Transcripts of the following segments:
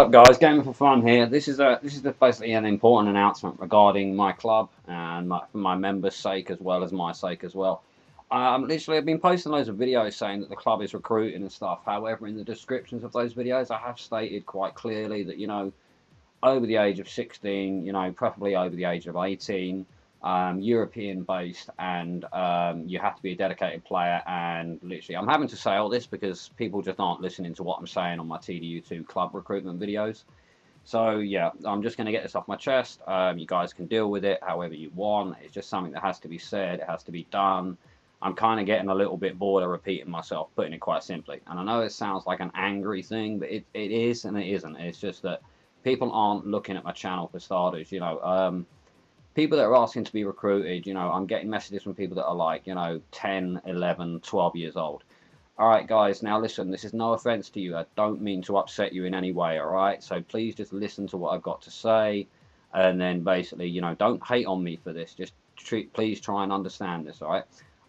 up, guys? Gaming for Fun here. This is basically an important announcement regarding my club and for my members' sake as well as my sake as well. Literally, I've been posting loads of videos saying that the club is recruiting and stuff. However, in the descriptions of those videos, I have stated quite clearly that, you know, over the age of 16, you know, preferably over the age of 18, European based, and you have to be a dedicated player. And literally, I'm having to say all this because people just aren't listening to what I'm saying on my TDU2 club recruitment videos. So yeah, I'm just going to get this off my chest. You guys can deal with it however you want. It's just something that has to be said. It has to be done. I'm kind of getting a little bit bored of repeating myself, putting it quite simply. And I know it sounds like an angry thing, but it is and it isn't. It's just that people aren't looking at my channel for starters, you know. People that are asking to be recruited, you know, I'm getting messages from people that are like, you know, 10, 11, 12 years old. Alright guys, now listen, this is no offense to you. I don't mean to upset you in any way, alright? So please just listen to what I've got to say. And then basically, you know, don't hate on me for this. Just please try and understand this, alright?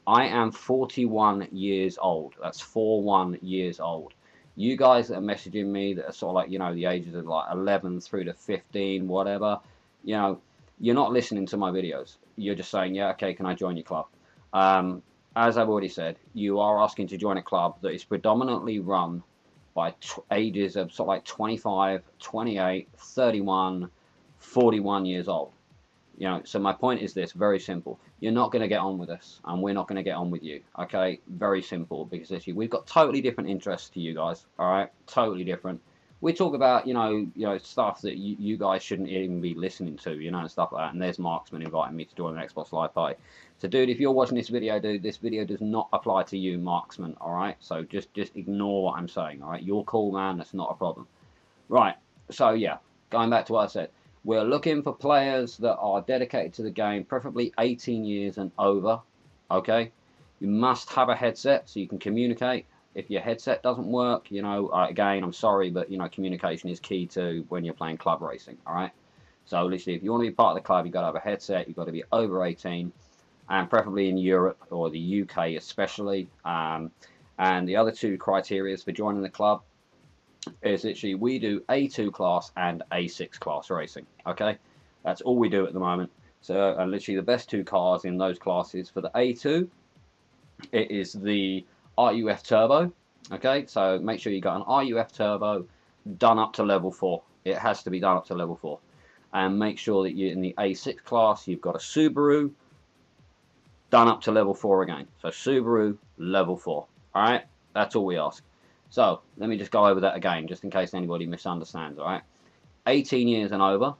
I am 41 years old. That's 41 years old. You guys that are messaging me that are sort of like, you know, the ages of like 11 through to 15, whatever, you know, you're not listening to my videos. You're just saying, yeah, okay, can I join your club? As I've already said, you are asking to join a club that is predominantly run by ages of sort of like 25, 28, 31, 41 years old. You know, so my point is this, very simple. You're not going to get on with us, and we're not going to get on with you. Okay, very simple, because actually we've got totally different interests to you guys. All right, totally different. We talk about, you know, stuff that you guys shouldn't even be listening to, you know, and stuff like that. And there's Marksman inviting me to join an Xbox Live party. So, dude, if you're watching this video, dude, this video does not apply to you, Marksman. All right, so just ignore what I'm saying. All right, you're cool, man. That's not a problem. Right. So yeah, going back to what I said. We're looking for players that are dedicated to the game, preferably 18 years and over, okay? You must have a headset so you can communicate. If your headset doesn't work, you know, again, I'm sorry, but, you know, communication is key to when you're playing club racing, all right? So, literally, if you want to be part of the club, you've got to have a headset, you've got to be over 18, and preferably in Europe or the UK especially. And the other two criteria for joining the club is literally we do A2 class and A6 class racing. Okay, that's all we do at the moment. So literally the best two cars in those classes for the A2, it is the RUF Turbo. Okay, so make sure you got an RUF Turbo done up to level 4. It has to be done up to level 4. And make sure that you're in the A6 class, you've got a Subaru done up to level 4 again. So Subaru level 4. Alright, that's all we ask. So, let me just go over that again, just in case anybody misunderstands, alright? 18 years and over,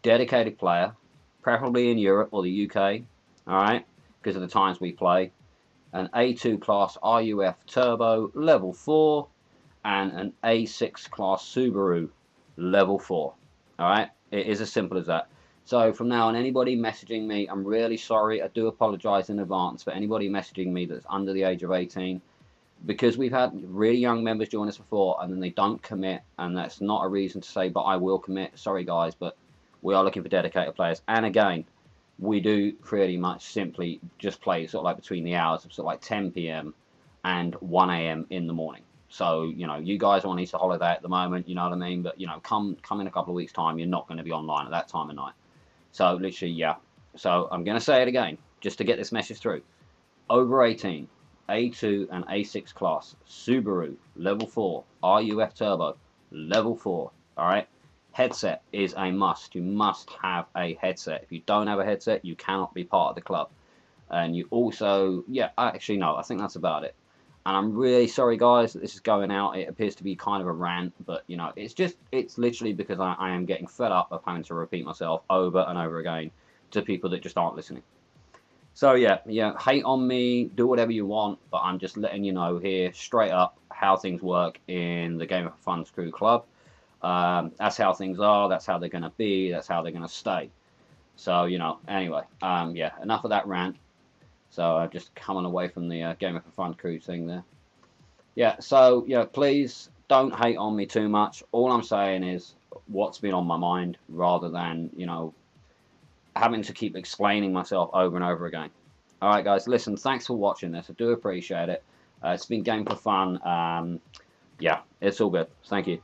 dedicated player, preferably in Europe or the UK, alright, because of the times we play, an A2 class RUF Turbo level 4, and an A6 class Subaru level 4, alright? It is as simple as that. So, from now on, anybody messaging me, I'm really sorry, I do apologise in advance for anybody messaging me that's under the age of 18, because we've had really young members join us before and then they don't commit, and that's not a reason to say, but I will commit. Sorry guys, but we are looking for dedicated players. And again, we do pretty much simply just play sort of like between the hours of sort of like 10 PM and 1 AM in the morning. So, you know, you guys are on Easter holiday at the moment, you know what I mean? But, you know, come in a couple of weeks' time, you're not going to be online at that time of night. So, literally, yeah. So, I'm going to say it again, just to get this message through. Over 18. A2 and A6 class, Subaru, level 4, RUF Turbo, level 4, alright? Headset is a must. You must have a headset. If you don't have a headset, you cannot be part of the club. And you also, yeah, actually no, I think that's about it. And I'm really sorry guys that this is going out. It appears to be kind of a rant, but you know, it's literally because I am getting fed up of having to repeat myself over and over again to people that just aren't listening. So yeah, hate on me, do whatever you want, but I'm just letting you know here, straight up, how things work in the Game of Fun Crew Club. That's how things are, that's how they're going to be, that's how they're going to stay. So, you know, anyway, yeah, enough of that rant. So, I've just coming away from the Game of Fun Crew thing there. Yeah, so, yeah, please don't hate on me too much. All I'm saying is what's been on my mind, rather than, you know, having to keep explaining myself over and over again. Alright guys, listen, thanks for watching this. I do appreciate it. It's been Game for Fun. Yeah, it's all good. Thank you.